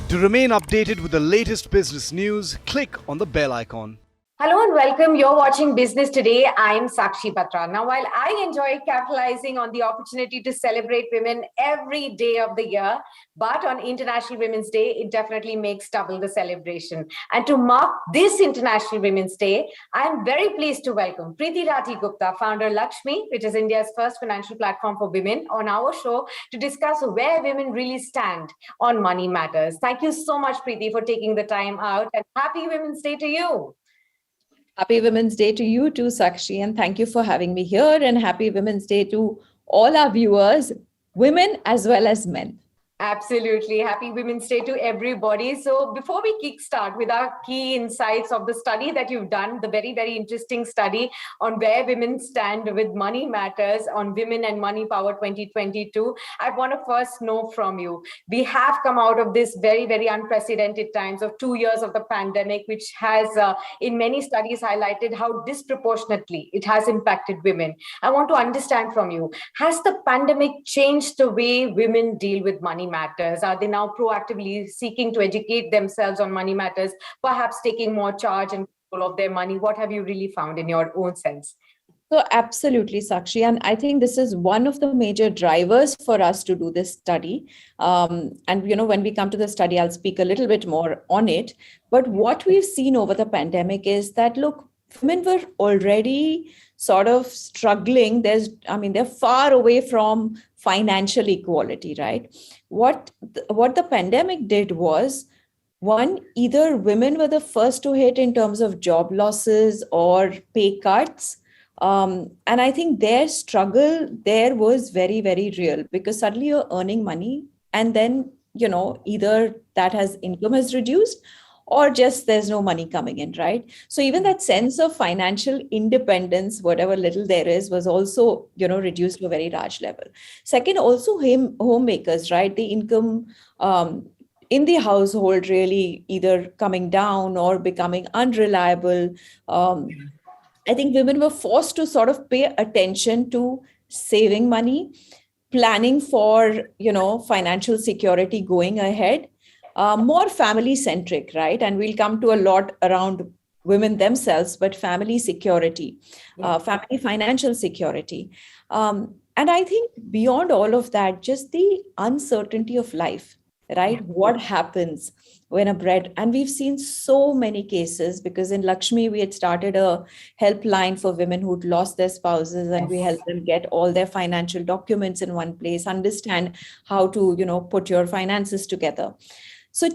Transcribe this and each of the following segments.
To remain updated with the latest business news, click on the bell icon. Hello and welcome. You're watching Business Today. I'm Sakshi Batra. Now, while I enjoy capitalizing on the opportunity to celebrate women every day of the year, but on International Women's Day, it definitely makes double the celebration. And to mark this International Women's Day, I'm very pleased to welcome Preeti Rathi Gupta, founder Lakshmi, which is India's first financial platform for women, on our show to discuss where women really stand on money matters. Thank you so much, Preeti, for taking the time out, and happy Women's Day to you. Happy Women's Day to you too, Sakshi, and thank you for having me here, and happy Women's Day to all our viewers, women as well as men. Absolutely. Happy Women's Day to everybody. So before we kickstart with our key insights of the study that you've done, the very, very interesting study on where women stand with Money Matters on Women and Money Power 2022, I want to first know from you. We have come out of this very, very unprecedented times of 2 years of the pandemic, which has in many studies highlighted how disproportionately it has impacted women. I want to understand from you, has the pandemic changed the way women deal with money matters? Are they now proactively seeking to educate themselves on money matters, perhaps taking more charge and control of their money? What have you really found in your own sense? So absolutely, Sakshi. And I think this is one of the major drivers for us to do this study. And, when we come to the study, I'll speak a little bit more on it. But what we've seen over the pandemic is that, look, women were already sort of struggling. They're far away from financial equality, right? What the pandemic did was, one, either women were the first to hit in terms of job losses or pay cuts. And I think their struggle there was very, very real, because suddenly you're earning money and then, either income has reduced or just there's no money coming in, right? So even that sense of financial independence, whatever little there is, was also, reduced to a very large level. Second, also homemakers, right? The income in the household really either coming down or becoming unreliable. I think women were forced to sort of pay attention to saving money, planning for, financial security going ahead. More family centric, right? And we'll come to a lot around women themselves, but family security, family financial security. And I think beyond all of that, just the uncertainty of life, right? What happens when and we've seen so many cases, because in Lakshmi, we had started a helpline for women who'd lost their spouses, and we helped them get all their financial documents in one place, understand how to, put your finances together. So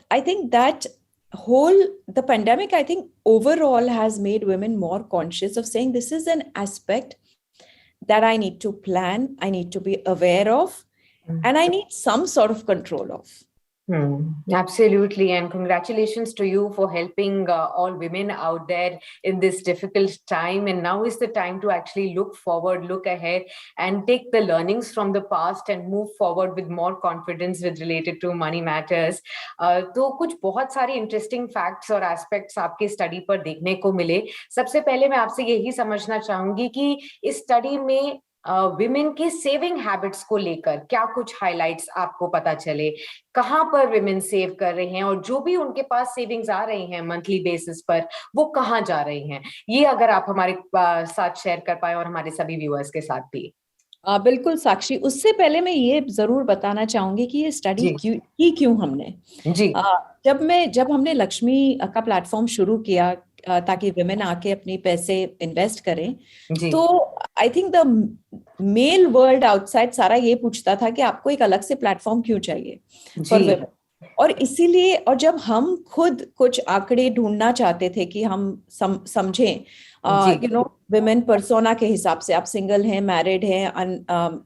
I think that the pandemic, I think overall has made women more conscious of saying, this is an aspect that I need to plan, I need to be aware of, and I need some sort of control of. Absolutely. And congratulations to you for helping all women out there in this difficult time. And now is the time to actually look forward, look ahead, and take the learnings from the past and move forward with more confidence with related to money matters. तो कुछ बहुत सारी interesting facts और aspects आपके study पर देखने को मिले. सबसे पहले मैं आपसे यही समझना चाहूंगी कि इस स्टडी में विमेन के सेविंग हैबिट्स को लेकर क्या कुछ हाइलाइट्स आपको पता चले, कहां पर विमेन सेव कर रहे हैं, और जो भी उनके पास सेविंग्स आ रही हैं मंथली बेसिस पर, वो कहां जा रही हैं? ये अगर आप हमारे साथ शेयर कर पाए और हमारे सभी व्यूअर्स के साथ भी. बिल्कुल साक्षी, उससे पहले मैं ये जरूर बताना चाहूंगी कि ये स्टडी क्यों हमने जी जब हमने लक्ष्मी का प्लेटफॉर्म शुरू किया ताकि विमेन आके अपने पैसे इन्वेस्ट करें, तो I think the male world outside सारा ये पूछता था कि आपको एक अलग से प्लेटफॉर्म क्यों चाहिए फॉर विमेन. और इसीलिए, और जब हम खुद कुछ आंकड़े ढूंढना चाहते थे कि हम समझें विमेन पर्सोना के हिसाब से, आप सिंगल हैं, मैरिड हैं,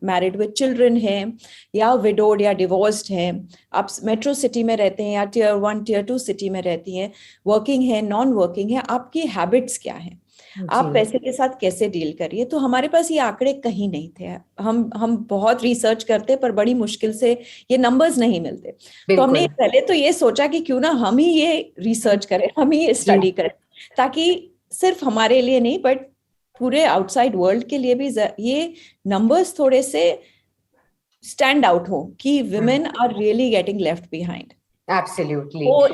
मैरिड विद चिल्ड्रन हैं, या विडोड या डिवोर्स्ड हैं, आप मेट्रो सिटी में रहते हैं या टियर 1 टियर 2 सिटी में रहती हैं, वर्किंग है, नॉन वर्किंग है, आपकी हैबिट्स क्या हैं, आप पैसे के साथ कैसे डील करिए. तो हमारे पास ये आंकड़े कहीं नहीं थे. हम बहुत रिसर्च करते पर बड़ी मुश्किल से ये नंबर्स नहीं मिलते. तो हमने पहले तो ये सोचा कि क्यों ना हम ही ये रिसर्च करें, हम ही ये स्टडी करें, ताकि सिर्फ हमारे लिए नहीं बट पूरे आउटसाइड वर्ल्ड के लिए भी ये नंबर्स थोड़े से स्टैंड आउट हो कि women are really getting left behind. Absolutely. वो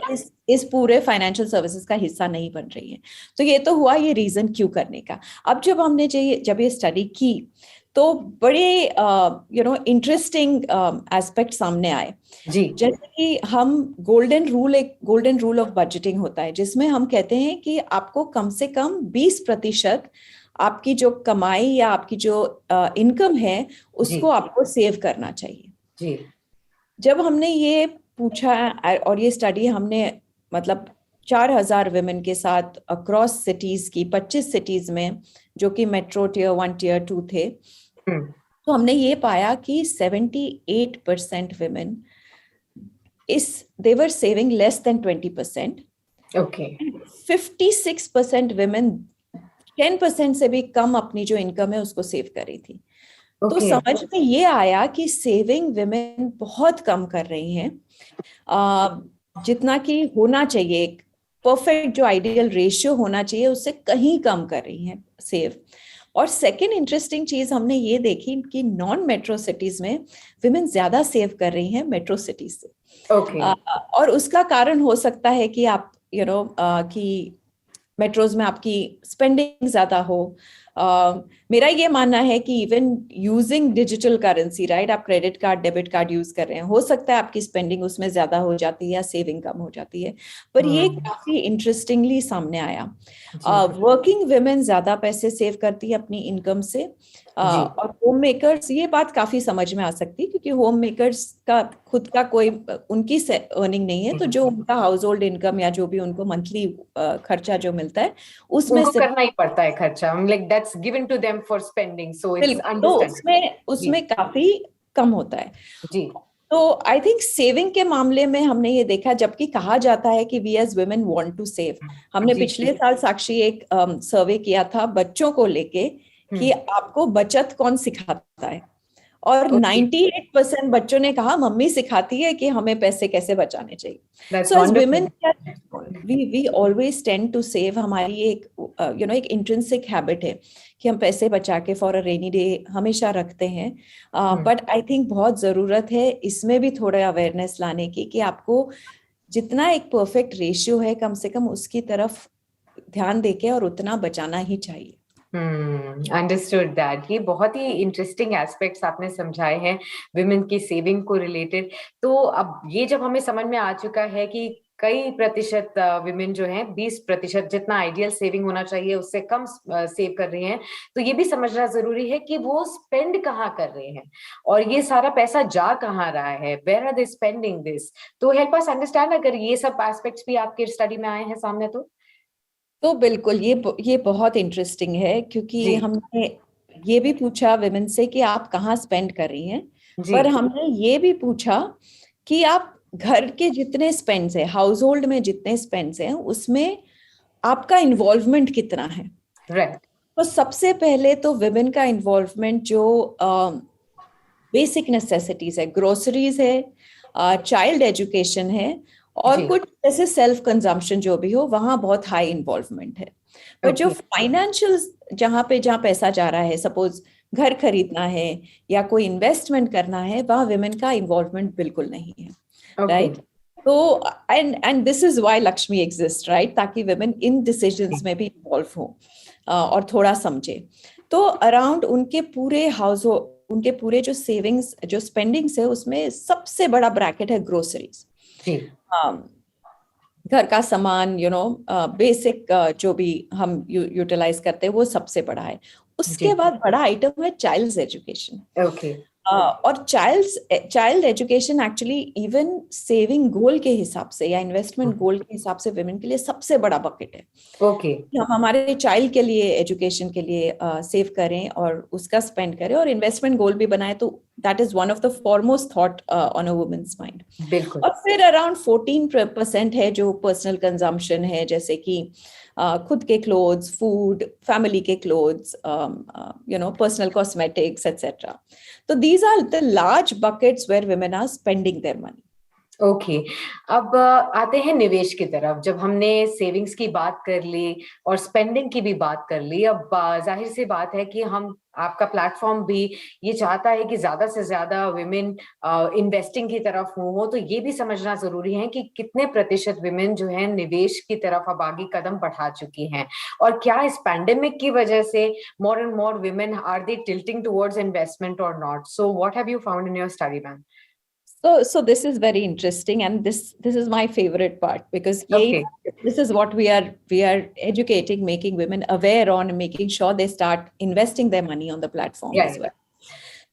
इस पूरे फाइनेंशियल सर्विसेज का हिस्सा नहीं बन रही है। तो ये तो हुआ ये रीजन क्यों करने का। अब जब हमने जब ये स्टडी की तो बड़े इंटरेस्टिंग एस्पेक्ट सामने आए। जी। जैसे कि हम एक गोल्डन रूल ऑफ बजटिंग होता है, जिसमें हम कहते हैं कि आपको कम से कम 20% आपकी जो कमाई या आपकी जो इनकम है उसको आपको सेव करना चाहिए। जी। जब हमने ये पूछा और ये स्टडी हमने मतलब 4000 विमेन के साथ अक्रॉस सिटीज की 25 सिटीज में, जो कि मेट्रो टियर 1 टियर 2 थे, तो हमने ये पाया कि 78% women they were saving less than 20%. Okay. 56% women 10% से भी कम अपनी जो इनकम है उसको सेव कर रही थी। तो समझ में ये आया कि सेविंग विमेन बहुत कम कर रही हैं, जितना कि होना चाहिए, एक परफेक्ट जो आइडियल रेशियो होना चाहिए उससे कहीं कम कर रही हैं सेव। और सेकेंड इंटरेस्टिंग चीज हमने ये देखी कि नॉन मेट्रो सिटीज में विमेन ज्यादा सेव कर रही हैं मेट्रो सिटीज से। और उसका कारण हो सकता है कि आप कि मेट्रोज में आपकी स्पेंडिंग ज्यादा हो। मेरा ये मानना है कि even using digital currency, right, आप credit card debit card use कर रहे हैं, हो सकता है आपकी स्पेंडिंग उसमें ज्यादा हो जाती है या सेविंग कम हो जाती है। पर ये काफी इंटरेस्टिंगली सामने आया। वर्किंग वुमेन ज्यादा पैसे सेव करती है अपनी इनकम से, और होम मेकर्स, ये बात काफी समझ में आ सकती है क्योंकि होम मेकर्स का खुद का कोई उनकी अर्निंग नहीं है, तो जो उनका हाउस होल्ड इनकम या जो भी उनको मंथली खर्चा जो मिलता है उसमें से करना ही पड़ता है खर्चा, like that's given to them for spending, so it's understandable. उसमें काफी कम होता है जी। तो आई थिंक सेविंग के मामले में हमने ये देखा, जबकि कहा जाता है कि we as women want to save. हमने पिछले साल साक्षी एक सर्वे किया था बच्चों को लेके कि आपको बचत कौन सिखाता है, और 98% बच्चों ने कहा मम्मी सिखाती है कि हमें पैसे कैसे बचाने चाहिए। So as women we always tend to save. हमारी एक एक इंट्रिंसिक हैबिट है कि हम पैसे बचा के फॉर अ रेनी डे हमेशा रखते हैं। बट आई थिंक बहुत जरूरत है इसमें भी थोड़ा अवेयरनेस लाने की कि आपको जितना एक परफेक्ट रेशियो है कम से कम उसकी तरफ ध्यान देके और उतना बचाना ही चाहिए। Understood that. ये बहुत ही इंटरेस्टिंग एस्पेक्ट्स आपने समझाए हैं विमेन की सेविंग को रिलेटेड। तो अब ये जब हमें समझ में आ चुका है कि कई प्रतिशत विमेन जो हैं 20% जितना आइडियल सेविंग होना चाहिए उससे कम सेव कर रही हैं, तो ये भी समझना जरूरी है कि वो स्पेंड कहाँ कर रहे हैं और ये सारा पैसा जा कहाँ रहा है, where are they spending this. तो हेल्प अस अंडरस्टैंड, अगर ये सब एस्पेक्ट्स भी आपके स्टडी में आए हैं सामने तो बिल्कुल ये बहुत इंटरेस्टिंग है क्योंकि हमने ये भी पूछा विमेन से कि आप कहाँ स्पेंड कर रही हैं, पर हमने ये भी पूछा कि आप घर के जितने स्पेंड्स है, हाउस होल्ड में जितने स्पेंड्स हैं उसमें आपका इन्वॉल्वमेंट कितना है। तो सबसे पहले तो विमेन का इन्वॉल्वमेंट जो बेसिक नेसेसिटीज है, ग्रोसरीज है, चाइल्ड एजुकेशन है और कुछ जैसे सेल्फ कंजम्पशन जो भी हो, वहां बहुत हाई इन्वॉल्वमेंट है। पर जो फाइनेंशियल जहां पैसा जा रहा है, सपोज घर खरीदना है या कोई इन्वेस्टमेंट करना है, वहां विमेन का इन्वॉल्वमेंट बिल्कुल नहीं है, राइट। तो and this is why Lakshmi exist, right, ताकि विमेन इन डिसीजंस में भी इन्वॉल्व हो और थोड़ा समझे। तो अराउंड उनके पूरे जो सेविंग्स जो स्पेंडिंग्स है उसमें सबसे बड़ा ब्रैकेट है ग्रोसरीज, घर का सामान, बेसिक जो भी हम यूटिलाइज करते हैं वो सबसे बड़ा है। उसके बाद बड़ा आइटम है चाइल्ड्स एजुकेशन। और child education actually even saving goal के हिसाब से या इन्वेस्टमेंट गोल के हिसाब से विमेन के लिए सबसे बड़ा बकेट है। हम हमारे चाइल्ड के लिए एजुकेशन के लिए सेव करें और उसका स्पेंड करें और इन्वेस्टमेंट गोल भी बनाए, तो that is one of the foremost thought on a women's mind. और फिर अराउंड 14% है जो पर्सनल कंजम्पशन है, जैसे कि खुद के क्लोथ्स, फूड, फैमिली के क्लोथ्स, पर्सनल कॉस्मेटिक्स एटसेट्रा। तो these are the large buckets where women are spending their money. Okay. अब आते हैं निवेश की तरफ। जब हमने सेविंग्स की बात कर ली और स्पेंडिंग की भी बात कर ली, अब जाहिर सी बात है कि हम आपका प्लेटफॉर्म भी ये चाहता है कि ज्यादा से ज्यादा विमेन इन्वेस्टिंग की तरफ हो। तो ये भी समझना जरूरी है कि कितने प्रतिशत विमेन जो है निवेश की तरफ अब आगे कदम बढ़ा चुकी हैं, और क्या इस पैंडेमिक की वजह से more and more women are they tilting towards investment और not? So what have you found in your study, ma'am? So this is very interesting, and this is my favorite part, because Okay. this is what we are educating, making women aware on, and making sure they start investing their money on the platform as Right. well.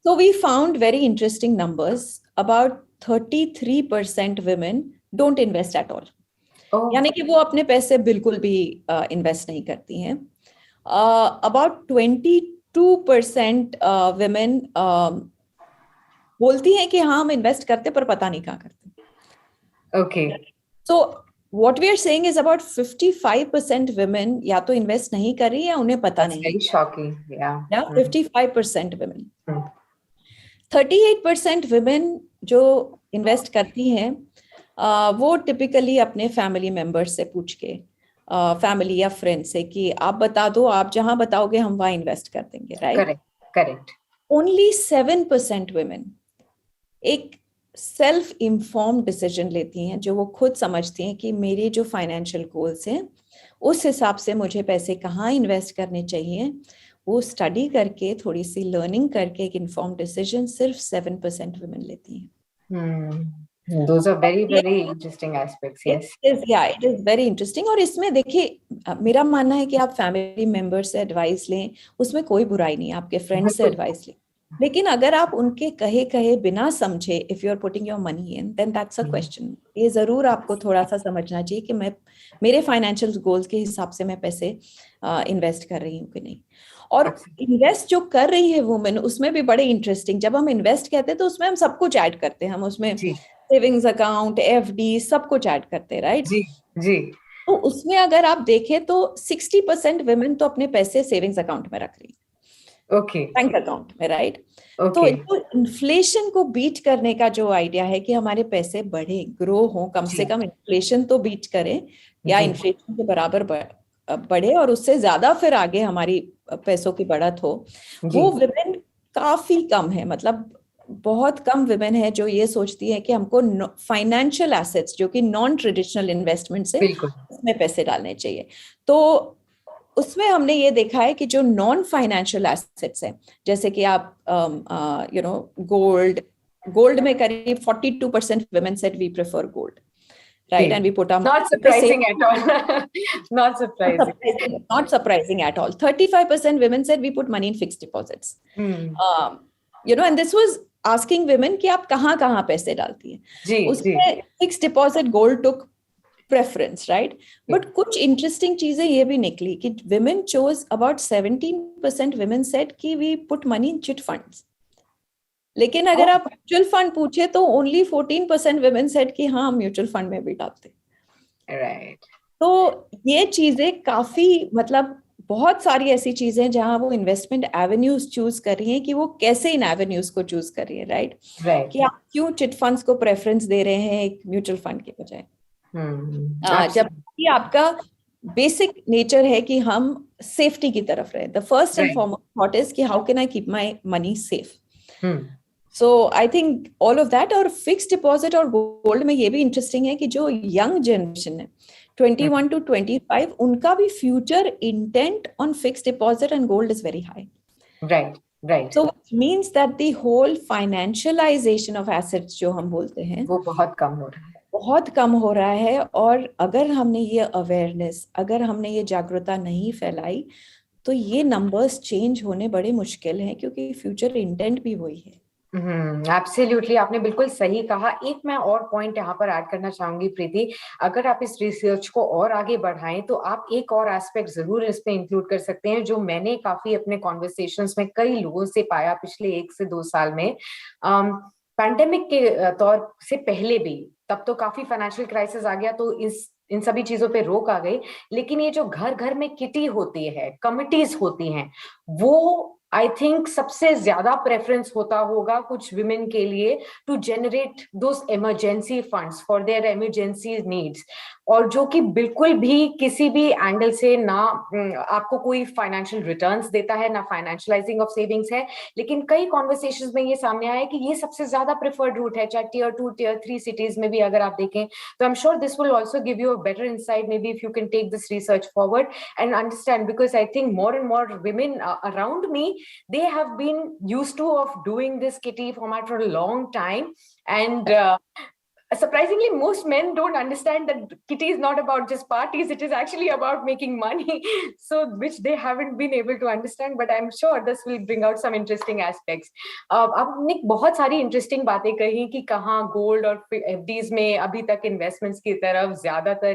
So we found very interesting numbers. About 33% women don't invest at all. Oh. यानी कि वो अपने पैसे बिल्कुल भी invest नहीं करती हैं. About 22% women बोलती हैं कि हाँ हम इन्वेस्ट करते पर पता नहीं कहाँ करते. Okay. So what we are saying is about 55% women या तो इन्वेस्ट नहीं कर रही या उन्हें पता That's नहीं. very shocking. Yeah. Yeah, 55% women. Hmm. 38% women जो इन्वेस्ट करती हैं वो टिपिकली अपने फैमिली मेंबर से पूछ के, फैमिली या फ्रेंड से, कि आप बता दो, आप जहां बताओगे हम वहां इन्वेस्ट कर देंगे, right? Correct. Correct. Only 7% women एक सेल्फ इन्फॉर्म्ड डिसीजन लेती हैं, जो वो खुद समझती हैं कि मेरे जो फाइनेंशियल गोल्स हैं उस हिसाब से मुझे पैसे कहाँ इन्वेस्ट करने चाहिए. वो स्टडी करके, थोड़ी सी लर्निंग करके एक इन्फॉर्म्ड डिसीजन सिर्फ 7% वुमेन लेती हैं. Those are very, very interesting aspects. Yes. It is very interesting. और इसमें देखिए, मेरा मानना है कि आप फैमिली मेंबर से एडवाइस लें, उसमें कोई बुराई नहीं है, आपके फ्रेंड से एडवाइस लें. लेकिन अगर आप उनके कहे बिना समझे, if you are putting your money in, then that's a question. ये जरूर आपको थोड़ा सा समझना चाहिए कि मैं मेरे फाइनेंशियल गोल्स के हिसाब से मैं पैसे इन्वेस्ट कर रही हूँ कि नहीं. और इन्वेस्ट जो कर रही है वुमेन, उसमें भी बड़े इंटरेस्टिंग, जब हम इन्वेस्ट कहते हैं तो उसमें हम सब कुछ ऐड करते हैं. हम उसमें सेविंग्स अकाउंट, एफडी, सब कुछ ऐड करते हैं, राइट? जी जी. तो उसमें अगर आप देखें तो 60% वुमेन तो अपने पैसे सेविंग्स अकाउंट में रख रही है. ओके. बैंक अकाउंट में, राइट? Okay. तो इन्फ्लेशन को बीट करने का जो आइडिया है कि हमारे पैसे बढ़े, ग्रो हो, कम से कम इन्फ्लेशन तो बीट करें, या इन्फ्लेशन के बराबर बढ़े, और उससे ज्यादा फिर आगे हमारी पैसों की बढ़त हो, वो वुमेन काफी कम है. मतलब बहुत कम वुमेन है जो ये सोचती है कि हमको फाइनेंशियल एसेट्स, जो कि नॉन ट्रेडिशनल इन्वेस्टमेंट से, उसमें पैसे डालने चाहिए. तो उसमें हमने ये देखा है कि जो नॉन फाइनेंशियल एसेट्स हैं, जैसे कि आप गोल्ड में करीब 42% women said we prefer gold, right? And we put our not surprising at all. Not surprising at all. 35% women said we put money in fixed deposits. And this was asking women कि आप कहाँ पैसे डालती हैं. उसमें fixed deposit, gold took preference, right? But कुछ interesting चीजें ये भी निकली कि women chose, about 17% women said कि we put money in chit funds. लेकिन अगर आप म्यूचुअल फंड पूछे तो only 14% women said कि हाँ हम म्यूचुअल फंड में भी डालते. Right. तो ये चीजें काफी, मतलब बहुत सारी ऐसी चीजें जहां वो इन्वेस्टमेंट एवेन्यूज चूज कर रही हैं कि वो कैसे इन एवेन्यूज को चूज कर रही है, राइट? कि आप क्यों चिट फंड्स को प्रेफरेंस दे रहे हैं एक म्यूचुअल फंड के बजाय. जबकि आपका बेसिक नेचर है कि हम सेफ्टी की तरफ रहे. The first and foremost thought is कि how can I keep my money safe. So I think all of that. और फिक्स्ड डिपॉजिट और गोल्ड में ये भी इंटरेस्टिंग है कि जो यंग जनरेशन है 21 to 25, उनका भी future intent on fixed deposit and gold is very high. Right. So which means that the whole financialization of assets जो हम बोलते हैं, वो बहुत कम हो रहा है. और अगर हमने ये अवेयरनेस, अगर हमने ये जागरूकता नहीं फैलाई, तो ये नंबर्स चेंज होने बड़े मुश्किल हैं, क्योंकि फ्यूचर इंटेंट भी वही है. एब्सोल्युटली, आपने बिल्कुल सही कहा. एक मैं और पॉइंट यहाँ पर ऐड करना चाहूंगी प्रीति. अगर आप इस रिसर्च को और आगे बढ़ाएं तो आप एक और एस्पेक्ट जरूर इस पे इंक्लूड कर सकते हैं, जो मैंने काफी अपने कॉन्वर्सेशंस में कई लोगों से पाया पिछले 1 से 2 साल में. पैंडेमिक के तौर से पहले भी, तब तो काफी फाइनेंशियल क्राइसिस आ गया, तो इन सभी चीजों पे रोक आ गई. लेकिन ये जो घर घर में किटी होती है, कमिटीज होती हैं, वो आई थिंक सबसे ज्यादा प्रेफरेंस होता होगा कुछ विमेन के लिए to generate those emergency funds for their emergency needs, और जो कि बिल्कुल भी किसी भी एंगल से ना आपको कोई फाइनेंशियल रिटर्न्स देता है, ना फाइनेंशियलाइजिंग ऑफ सेविंग्स है। लेकिन कई कॉन्वर्सेशंस में ये सामने आया है कि ये सबसे ज्यादा प्रेफर्ड रूट है, चाहे टियर 2 टियर 3 सिटीज में भी अगर आप देखें। तो I am sure this will also give you a better insight, maybe if you can take this research forward and understand, because I think more and more women around me, they have been used to of doing this kitty format for a long time, and surprisingly most men don't understand that kitty is not about just parties, it is actually about making money. So which they haven't been able to understand, but I'm sure this will bring out some interesting aspects. आपने बहुत सारी interesting बातें कही कि कहाँ gold और FDs में अभी तक इन्वेस्टमेंट्स की तरफ ज्यादातर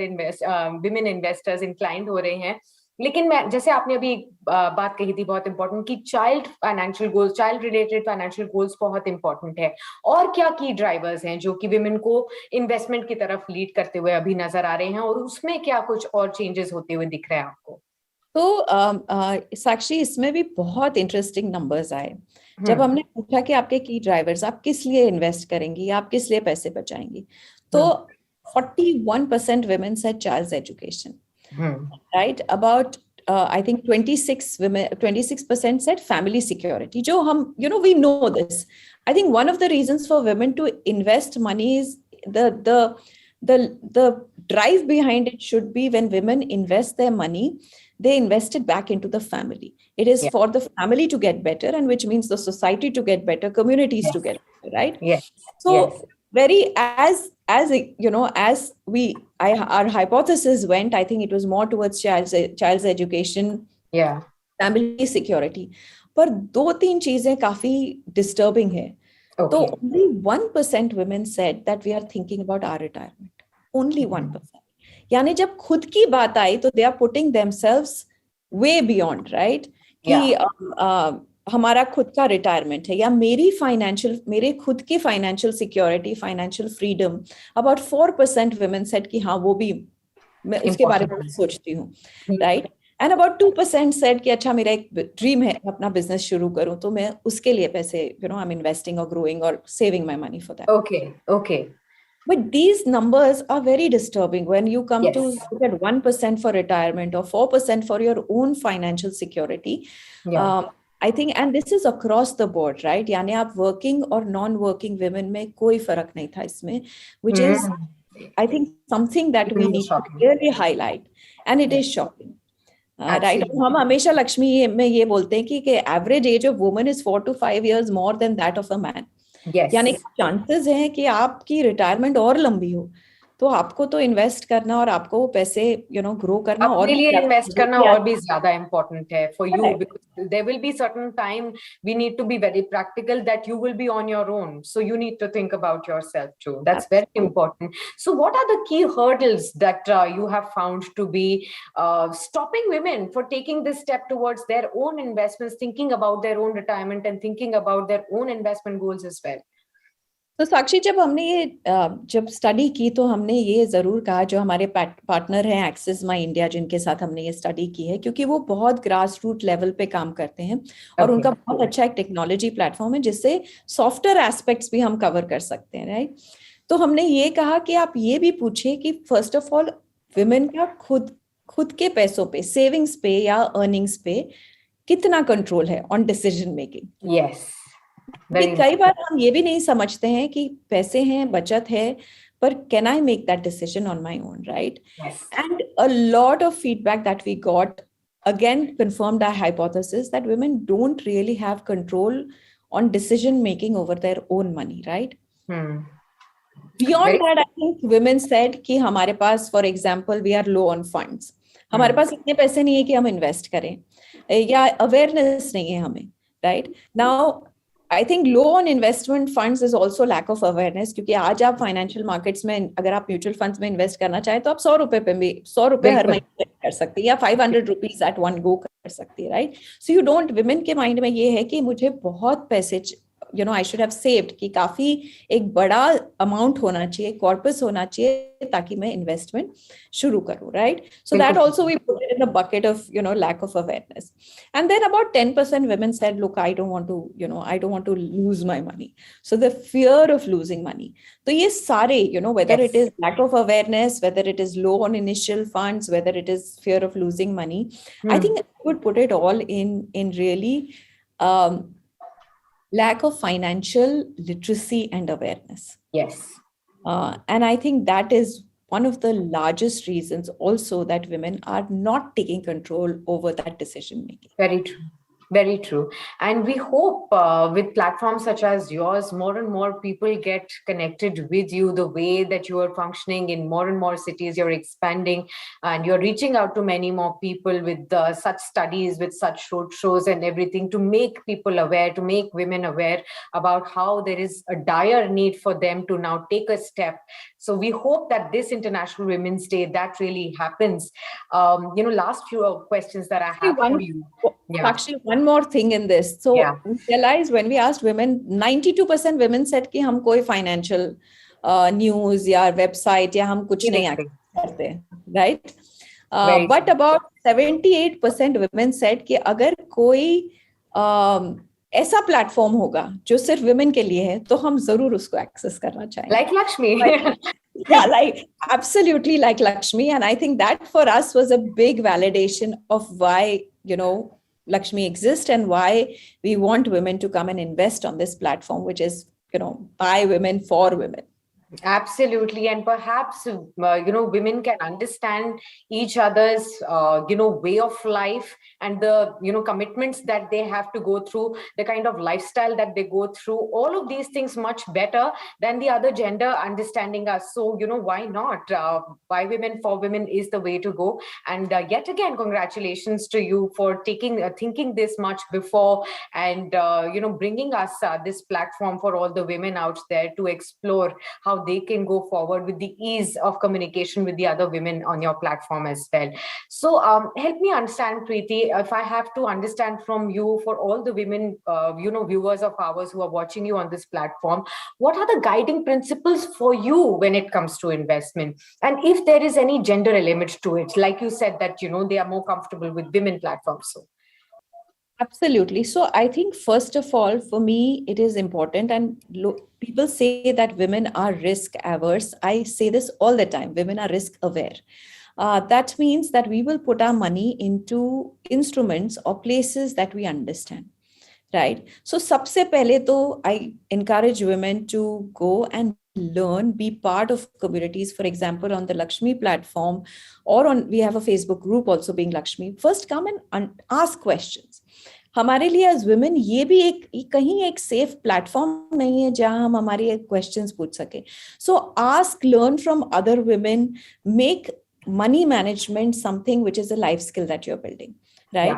विमेन इन्वेस्टर्स इंक्लाइंड हो रहे हैं। लेकिन मैं, जैसे आपने अभी बात कही थी बहुत इंपॉर्टेंट, कि child financial goals, child related financial goals बहुत इंपॉर्टेंट है। और क्या की ड्राइवर्स हैं जो कि विमेन को इन्वेस्टमेंट की तरफ लीड करते हुए अभी नजर आ रहे हैं, और उसमें क्या कुछ और चेंजेस होते हुए दिख रहे हैं आपको? तो साक्षी, इसमें भी बहुत इंटरेस्टिंग नंबर्स आए जब हमने पूछा कि आपके की ड्राइवर्स, आप किस लिए इन्वेस्ट करेंगी, आप किस लिए पैसे बचाएंगी। तो 41% women said child's education. Right, about I think 26% said family security. जो हम, we know this. I think one of the reasons for women to invest money is the drive behind it should be, when women invest their money, they invest it back into the family. It is for the family to get better, and which means the society to get better, communities to get better, right? So very, as our hypothesis went, I think it was more towards child's education, family security. पर 2-3 चीजें काफी disturbing है। तो only 1% women said that we are thinking about our retirement. Only 1%. यानी जब खुद की बात आई तो they are putting themselves way beyond, right? कि हमारा खुद का रिटायरमेंट है, या मेरे खुद की financial security, financial freedom. About 4% women said कि हाँ, वो भी मैं उसके बारे में सोचती हूँ, राइट? एंड अबाउट 2% said कि अच्छा, मेरा एक ड्रीम है अपना बिजनेस शुरू करूँ, तो मैं उसके लिए पैसे, आई एम इन्वेस्टिंग और ग्रोइंग और saving my money for that. Okay. But these numbers are very disturbing when you come to look at 1% for retirement or 4% for your own financial security. I think, and this is across the board, right? यानी आप working और non-working women में कोई फर्क नहीं था इसमें, which is, I think, something that we need to really highlight, and it is shocking. Right? हम हमेशा लक्ष्मी में ये बोलते हैं कि average age of woman is 4 to 5 years more than that of a man. यानी चांसेस हैं कि आपकी रिटायरमेंट और लंबी हो, तो आपको तो इन्वेस्ट करना और आपको वो पैसे ग्रो करना और इन्वेस्ट करना और भी ज्यादा इम्पोर्टेंट है for you, because there will be certain time we need to be very practical that you will be on your own, so you need to think about yourself too. That's very important. So what are the key hurdles that you have found to be stopping women for taking this step towards their own investments, thinking about their own retirement and thinking about their own investment goals as well? तो साक्षी, जब हमने ये study की तो हमने ये जरूर कहा, जो हमारे पार्टनर हैं एक्सिस माई इंडिया, जिनके साथ हमने ये स्टडी की है, क्योंकि वो बहुत ग्रास रूट लेवल पे काम करते हैं और उनका बहुत अच्छा एक टेक्नोलॉजी प्लेटफॉर्म है जिससे सॉफ्टवेयर एस्पेक्ट्स भी हम कवर कर सकते हैं, राइट? तो हमने ये कहा कि आप ये भी पूछे कि फर्स्ट ऑफ ऑल विमेन का खुद के पैसों पे, सेविंग्स पे या अर्निंग्स पे कितना कंट्रोल है ऑन डिसीजन मेकिंग। कई बार हम ये भी नहीं समझते हैं कि पैसे हैं, बचत है, पर can I make that decision on my own, right? And a lot of feedback that we got again confirmed our hypothesis that women don't really have control on decision making over their own money, right? Beyond that, I think women said कि हमारे पास, for example, we are low on funds. हमारे पास इतने पैसे नहीं है कि हम invest करें, या अवेयरनेस नहीं है हमें, right? Now, I think low on investment funds is also lack of awareness, क्योंकि आज आप फाइनेंशियल मार्केट्स में अगर आप म्यूचुअल फंड्स में इन्वेस्ट करना चाहें तो आप 100 रुपए पे भी 100 रुपए हर महीने कर सकते हैं, या 500 रुपीज एट वन गो कर सकती है, right? So you don't, women के माइंड में ये है कि मुझे बहुत पैसे, आई शुड हैव सेव्ड, कि काफी एक बड़ा अमाउंट होना चाहिए, कॉर्पस होना चाहिए, ताकि मैं इन्वेस्टमेंट शुरू करूं, right? So that also we put it in the bucket of, lack of awareness. And then about 10% women said, look, I don't want to lose my money. So the fear of losing money. So ye sare, whether Yes. it is lack of awareness, whether it is low on initial funds, whether it is fear of losing money, I think I would put it all in really lack of financial literacy and awareness. Yes. And I think that is one of the largest reasons also that women are not taking control over that decision making. Very true. Very true. And we hope with platforms such as yours, more and more people get connected with you, the way that you are functioning in more and more cities, you're expanding and you're reaching out to many more people with such studies, with such road shows and everything to make people aware, to make women aware about how there is a dire need for them to now take a step. So we hope that this International Women's Day, that really happens. Last few questions that I have for you. Yeah. Actually, one more thing in this. So we realized when we asked women, 92% women said कि हम कोई financial news या website या हम कुछ नहीं access करते, right? But about 78% women said कि अगर कोई ऐसा प्लेटफॉर्म होगा जो सिर्फ women के लिए है, तो हम जरूर उसको access करना चाहेंगे. Like Lakshmi. Yeah, absolutely like Lakshmi. And I think that for us was a big validation of why, Lakshmi exists and why we want women to come and invest on this platform, which is, by women for women. Absolutely. And perhaps, women can understand each other's, way of life and the, commitments that they have to go through, the kind of lifestyle that they go through, all of these things much better than the other gender understanding us. So, why not? By women for women is the way to go. And yet again, congratulations to you for thinking this much before and, bringing us this platform for all the women out there to explore how they can go forward with the ease of communication with the other women on your platform as well. So help me understand, Preeti, if I have to understand from you, for all the women, viewers of ours who are watching you on this platform, what are the guiding principles for you when it comes to investment? And if there is any gender element to it, like you said that, they are more comfortable with women platforms. So. Absolutely. So I think, first of all, for me, it is important. And people say that women are risk averse. I say this all the time. Women are risk aware. That means that we will put our money into instruments or places that we understand. Right. So sabse pehle to I encourage women to go and learn, be part of communities. For example, on the Lakshmi platform, or we have a Facebook group also being Lakshmi. First, come and ask questions. हमारे लिए as women ये भी कहीं एक safe platform नहीं है जहां हम हमारे क्वेश्चंस पूछ सके. So ask, learn from other women, make money management something which is a life skill that you are building, right?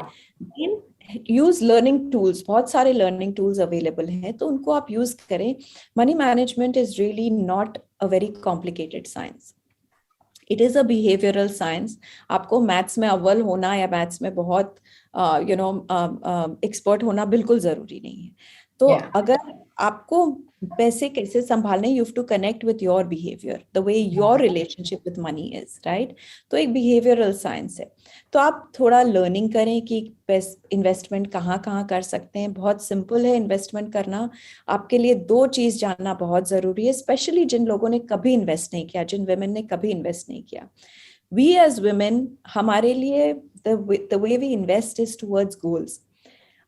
Use learning tools, बहुत सारे लर्निंग टूल्स अवेलेबल हैं, तो उनको आप यूज करें. Money management is really not a very complicated science. It is a behavioural science. आपको maths में अव्वल होना या मैथ्स में बहुत एक्सपर्ट होना बिल्कुल जरूरी नहीं है. तो अगर आपको पैसे कैसे संभालने, you have to connect with your behaviour, the way your relationship with money is, right? तो एक बिहेवियरल साइंस है. तो आप थोड़ा लर्निंग करें कि इन्वेस्टमेंट कहाँ कर सकते हैं. बहुत सिंपल है इन्वेस्टमेंट करना. आपके लिए 2 चीज जानना बहुत जरूरी है, स्पेशली जिन लोगों ने कभी इन्वेस्ट नहीं किया, जिन वुमेन ने कभी इन्वेस्ट नहीं किया. We as women, हमारे लिए the way we invest is towards goals.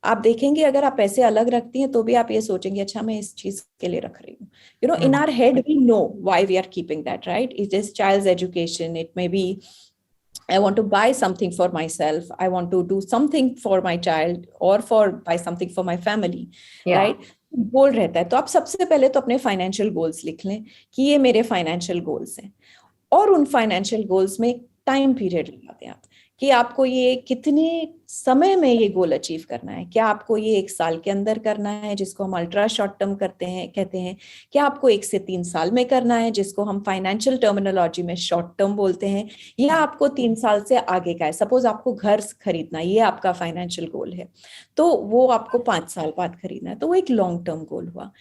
आप देखेंगे अगर आप पैसे अलग रखती हैं तो भी आप ये सोचेंगे, अच्छा मैं इस चीज के लिए रख रही हूँ. In our head we know why we are keeping that, right? It is child's education. It may be I want to buy something for myself. I want to do something for my child or buy something for my family, right? गोल रहता है. तो आप सबसे पहले तो अपने financial goals लिख लें कि ये मेरे फाइनेंशियल गोल्स हैं, और उन फाइनेंशियल गोल्स में टाइम पीरियड लगा दें आप कि आपको ये कितने समय में ये गोल अचीव करना है. क्या आपको ये 1 साल के अंदर करना है, जिसको हम अल्ट्रा शॉर्ट टर्म कहते हैं? क्या आपको 1 से 3 साल में करना है, जिसको हम फाइनेंशियल टर्मिनोलॉजी में शॉर्ट टर्म बोलते हैं? या आपको 3 साल से आगे का है? सपोज आपको घर खरीदना, ये आपका फाइनेंशियल गोल है, तो वो आपको 5 साल बाद खरीदना है, तो वो एक लॉन्ग टर्म गोल हुआ.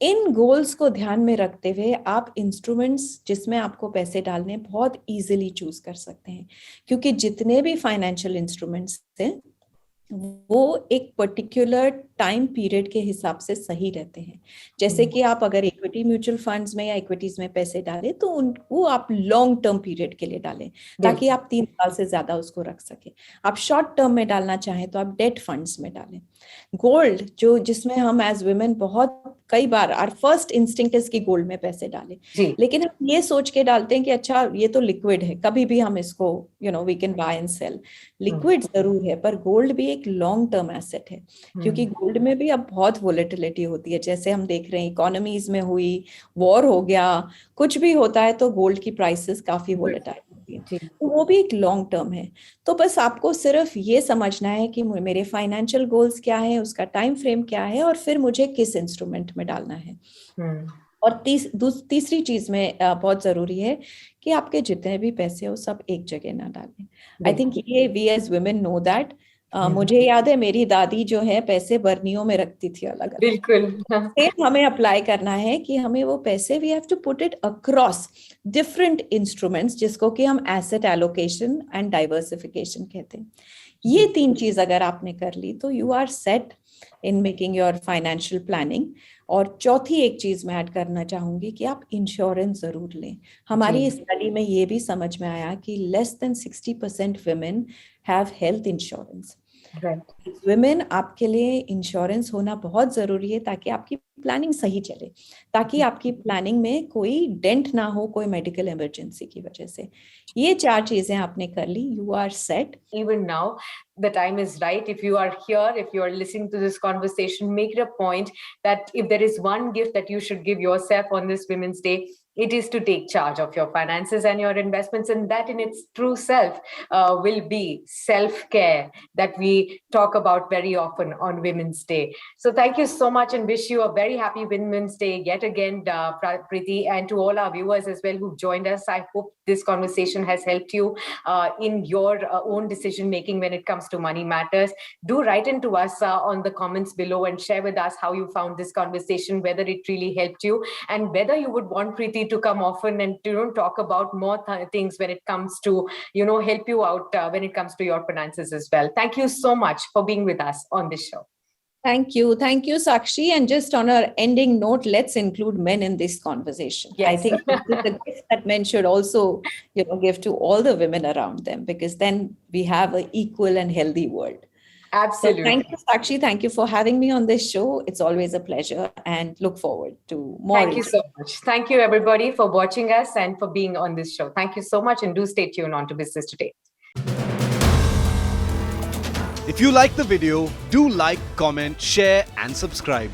इन गोल्स को ध्यान में रखते हुए आप इंस्ट्रूमेंट्स जिसमें आपको पैसे डालने बहुत इजीली चूज कर सकते हैं, क्योंकि जितने भी फाइनेंशियल इंस्ट्रूमेंट्स हैं वो एक पर्टिकुलर टाइम पीरियड के हिसाब से सही रहते हैं। जैसे कि आप अगर इक्विटी म्यूचुअल फंड्स में या इक्विटीज में पैसे डालें तो वो आप लॉन्ग टर्म पीरियड के लिए डालें, ताकि आप 3 साल से ज्यादा उसको रख सके। आप शॉर्ट टर्म में डालना चाहें तो आप डेट फंड्स में डालें। गोल्ड जिसमें हम एज वुमेन बहुत कई बार आवर फर्स्ट इंस्टिंक्ट इज कि गोल्ड में पैसे डालें, लेकिन हम ये सोच के डालते हैं कि अच्छा ये तो लिक्विड है, कभी भी हम इसको we can buy and sell. Liquid जरूर है पर गोल्ड भी एक लॉन्ग टर्म एसेट है, क्योंकि गोल्ड में भी अब बहुत वोलेटिलिटी होती है। जैसे हम देख रहे हैं इकोनॉमीज में हुई, वॉर हो गया, कुछ भी होता है तो गोल्ड की प्राइसेस काफी वोलेटाइल होती है, तो वो भी एक लॉन्ग टर्म है। तो बस आपको सिर्फ ये समझना है कि मेरे फाइनेंशियल गोल्स क्या है, उसका टाइम फ्रेम क्या है, और फिर मुझे किस इंस्ट्रूमेंट में डालना है। और तीसरी चीज में बहुत जरूरी है कि आपके जितने भी पैसे हो सब एक जगह ना डालें। आई थिंक ये we as women know that. मुझे याद है मेरी दादी जो है पैसे बरनियों में रखती थी अलग अलग। बिल्कुल हमें अप्लाई करना है कि हमें वो पैसे we have to put it across different instruments, जिसको कि हम एसेट एलोकेशन एंड डाइवर्सिफिकेशन कहते हैं। ये 3 चीज अगर आपने कर ली तो you are set in making your financial planning. और चौथी एक चीज मैं ऐड करना चाहूंगी कि आप इंश्योरेंस जरूर लें। हमारी इस स्टडी में ये भी समझ में आया कि less than 60% women have health insurance. Women आपके लिए इंश्योरेंस होना बहुत जरूरी है ताकि आपकी प्लानिंग सही चले, ताकि आपकी प्लानिंग में कोई डेंट ना हो कोई मेडिकल इमरजेंसी की वजह से। ये 4 चीजें आपने कर ली, you are set. Even now, the time is right. If you are here, if you are listening to this conversation, make it a point that if there is one gift that you should give yourself on this Women's Day, it is to take charge of your finances and your investments, and that in its true self will be self-care that we talk about very often on Women's Day. So thank you so much and wish you a very happy Women's Day yet again, Preeti, and to all our viewers as well who've joined us. I hope this conversation has helped you in your own decision making when it comes to money matters. Do write into us on the comments below and share with us how you found this conversation, whether it really helped you, and whether you would want Preeti to come often and talk about more things when it comes to help you out when it comes to your finances as well. Thank you so much for being with us on this show. Thank you, Sakshi. And just on our ending note, let's include men in this conversation. Yes. I think this is the gift that men should also give to all the women around them, because then we have an equal and healthy world. Absolutely. So thank you, Sakshi. Thank you for having me on this show. It's always a pleasure, and look forward to more. Thank you so much. Thank you, everybody, for watching us and for being on this show. Thank you so much, and do stay tuned on to Business Today. If you like the video, do like, comment, share, and subscribe.